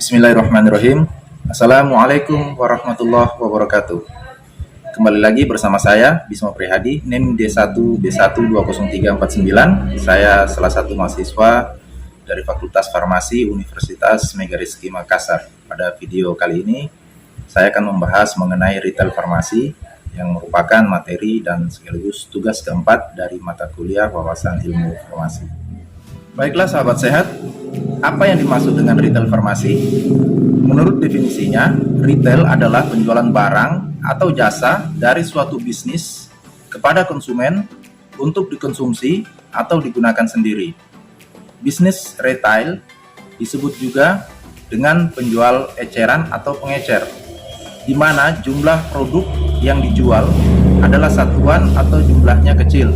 Bismillahirrahmanirrahim. Assalamualaikum warahmatullahi wabarakatuh. Kembali lagi bersama saya Bisma Prihadi, NIM D1B12039. Saya salah satu mahasiswa dari Fakultas Farmasi Universitas Megariski Makassar. Pada video kali ini saya akan membahas mengenai retail farmasi yang merupakan materi dan sekaligus tugas keempat dari mata kuliah wawasan ilmu farmasi. Baiklah sahabat sehat, apa yang dimaksud dengan retail farmasi? Menurut definisinya, retail adalah penjualan barang atau jasa dari suatu bisnis kepada konsumen untuk dikonsumsi atau digunakan sendiri. Bisnis retail disebut juga dengan penjual eceran atau pengecer, di mana jumlah produk yang dijual adalah satuan atau jumlahnya kecil.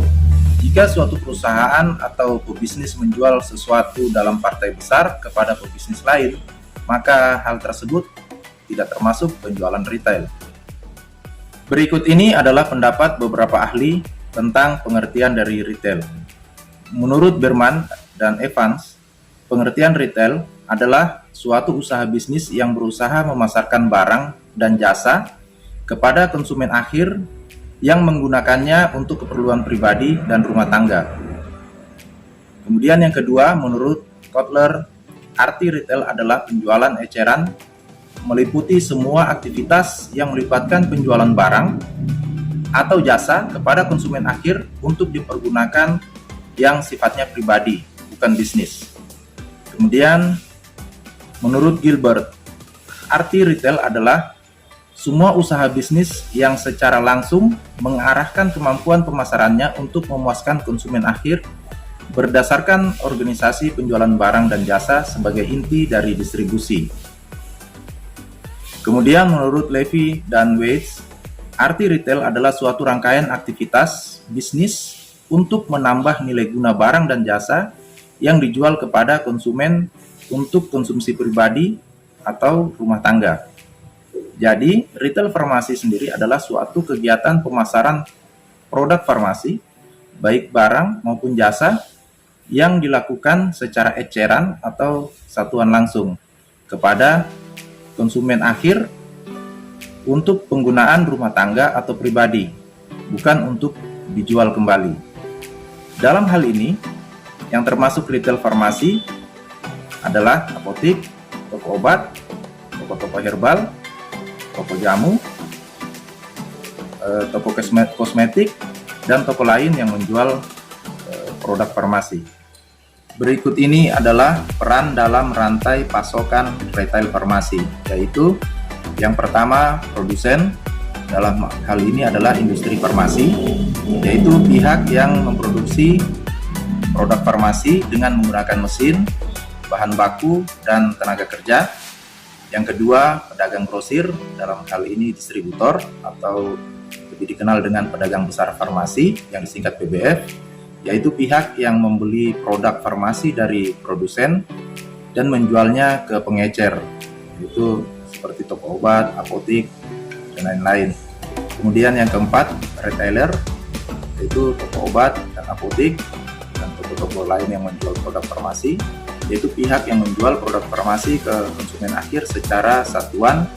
Jika suatu perusahaan atau pebisnis menjual sesuatu dalam partai besar kepada pebisnis lain, maka hal tersebut tidak termasuk penjualan retail. Berikut ini adalah pendapat beberapa ahli tentang pengertian dari retail. Menurut Berman dan Evans, pengertian retail adalah suatu usaha bisnis yang berusaha memasarkan barang dan jasa kepada konsumen akhir yang menggunakannya untuk keperluan pribadi dan rumah tangga. Kemudian yang kedua, menurut Kotler, arti retail adalah penjualan eceran, meliputi semua aktivitas yang melibatkan penjualan barang atau jasa kepada konsumen akhir untuk dipergunakan yang sifatnya pribadi, bukan bisnis. Kemudian, menurut Gilbert, arti retail adalah semua usaha bisnis yang secara langsung mengarahkan kemampuan pemasarannya untuk memuaskan konsumen akhir berdasarkan organisasi penjualan barang dan jasa sebagai inti dari distribusi. Kemudian menurut Levy dan Weiss, arti retail adalah suatu rangkaian aktivitas bisnis untuk menambah nilai guna barang dan jasa yang dijual kepada konsumen untuk konsumsi pribadi atau rumah tangga. Jadi, retail farmasi sendiri adalah suatu kegiatan pemasaran produk farmasi, baik barang maupun jasa, yang dilakukan secara eceran atau satuan langsung kepada konsumen akhir untuk penggunaan rumah tangga atau pribadi, bukan untuk dijual kembali. Dalam hal ini, yang termasuk retail farmasi adalah apotik, toko obat, toko-toko herbal, toko jamu, toko kosmetik, dan toko lain yang menjual produk farmasi. Berikut ini adalah peran dalam rantai pasokan retail farmasi, yaitu yang pertama produsen, dalam hal ini adalah industri farmasi, yaitu pihak yang memproduksi produk farmasi dengan menggunakan mesin, bahan baku, dan tenaga kerja. Yang kedua, pedagang grosir, dalam hal ini distributor atau lebih dikenal dengan pedagang besar farmasi yang disingkat PBF, yaitu pihak yang membeli produk farmasi dari produsen dan menjualnya ke pengecer, yaitu seperti toko obat, apotik, dan lain-lain. Kemudian yang keempat, retailer, yaitu toko obat dan apotik dan toko-toko lain yang menjual produk farmasi, yaitu pihak yang menjual produk farmasi ke konsumen akhir secara satuan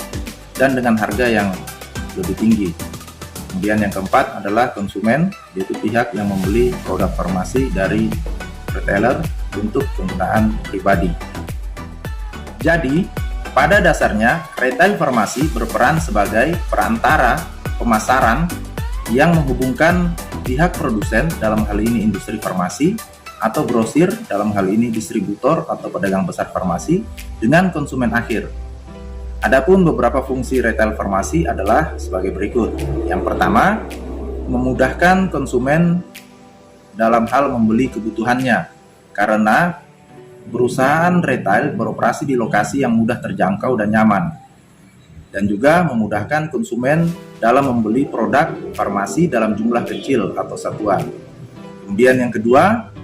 dan dengan harga yang lebih tinggi. Kemudian yang keempat adalah konsumen, yaitu pihak yang membeli produk farmasi dari retailer untuk penggunaan pribadi. Jadi, pada dasarnya retail farmasi berperan sebagai perantara pemasaran yang menghubungkan pihak produsen, dalam hal ini industri farmasi, atau grosir, dalam hal ini distributor atau pedagang besar farmasi, dengan konsumen akhir. Adapun beberapa fungsi retail farmasi adalah sebagai berikut. Yang pertama, memudahkan konsumen dalam hal membeli kebutuhannya, karena perusahaan retail beroperasi di lokasi yang mudah terjangkau dan nyaman, dan juga memudahkan konsumen dalam membeli produk farmasi dalam jumlah kecil atau satuan. Kemudian yang kedua,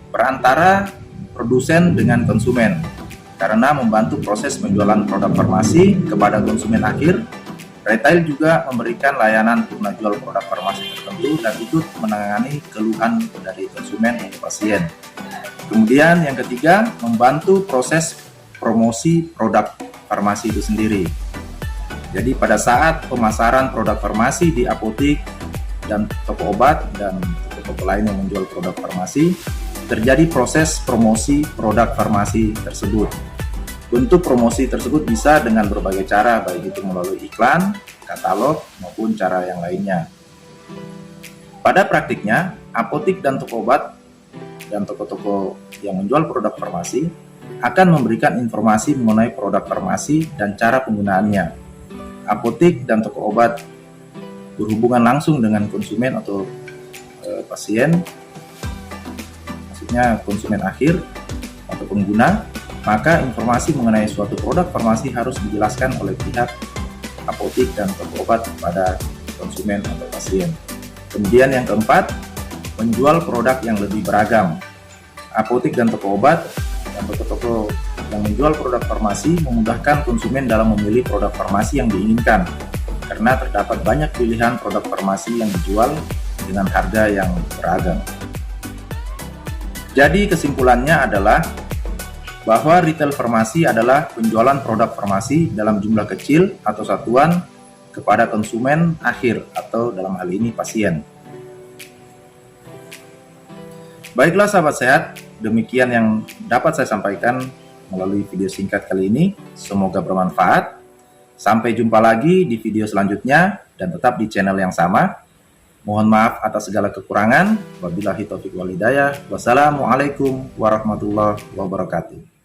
perantara produsen dengan konsumen, karena membantu proses penjualan produk farmasi kepada konsumen akhir. Retail juga memberikan layanan guna jual produk farmasi tertentu dan ikut menangani keluhan dari konsumen atau pasien. Kemudian yang ketiga, membantu proses promosi produk farmasi itu sendiri. Jadi pada saat pemasaran produk farmasi di apotik dan toko obat dan toko lain yang menjual produk farmasi, terjadi proses promosi produk farmasi tersebut. Bentuk promosi tersebut bisa dengan berbagai cara, baik itu melalui iklan, katalog, maupun cara yang lainnya. Pada praktiknya, apotik dan toko obat dan toko-toko yang menjual produk farmasi akan memberikan informasi mengenai produk farmasi dan cara penggunaannya. Apotik dan toko obat berhubungan langsung dengan konsumen atau pasien, maksudnya konsumen akhir atau pengguna, maka informasi mengenai suatu produk farmasi harus dijelaskan oleh pihak apotik dan toko obat kepada konsumen atau pasien. Kemudian yang keempat, menjual produk yang lebih beragam. Apotik dan toko obat dan toko-toko yang menjual produk farmasi memudahkan konsumen dalam memilih produk farmasi yang diinginkan, karena terdapat banyak pilihan produk farmasi yang dijual dengan harga yang beragam. Jadi kesimpulannya adalah bahwa retail farmasi adalah penjualan produk farmasi dalam jumlah kecil atau satuan kepada konsumen akhir atau dalam hal ini pasien. Baiklah sahabat sehat, demikian yang dapat saya sampaikan melalui video singkat kali ini. Semoga bermanfaat. Sampai jumpa lagi di video selanjutnya dan tetap di channel yang sama. Mohon maaf atas segala kekurangan. Wabillahi taufiq wal hidayah. Wassalamualaikum warahmatullahi wabarakatuh.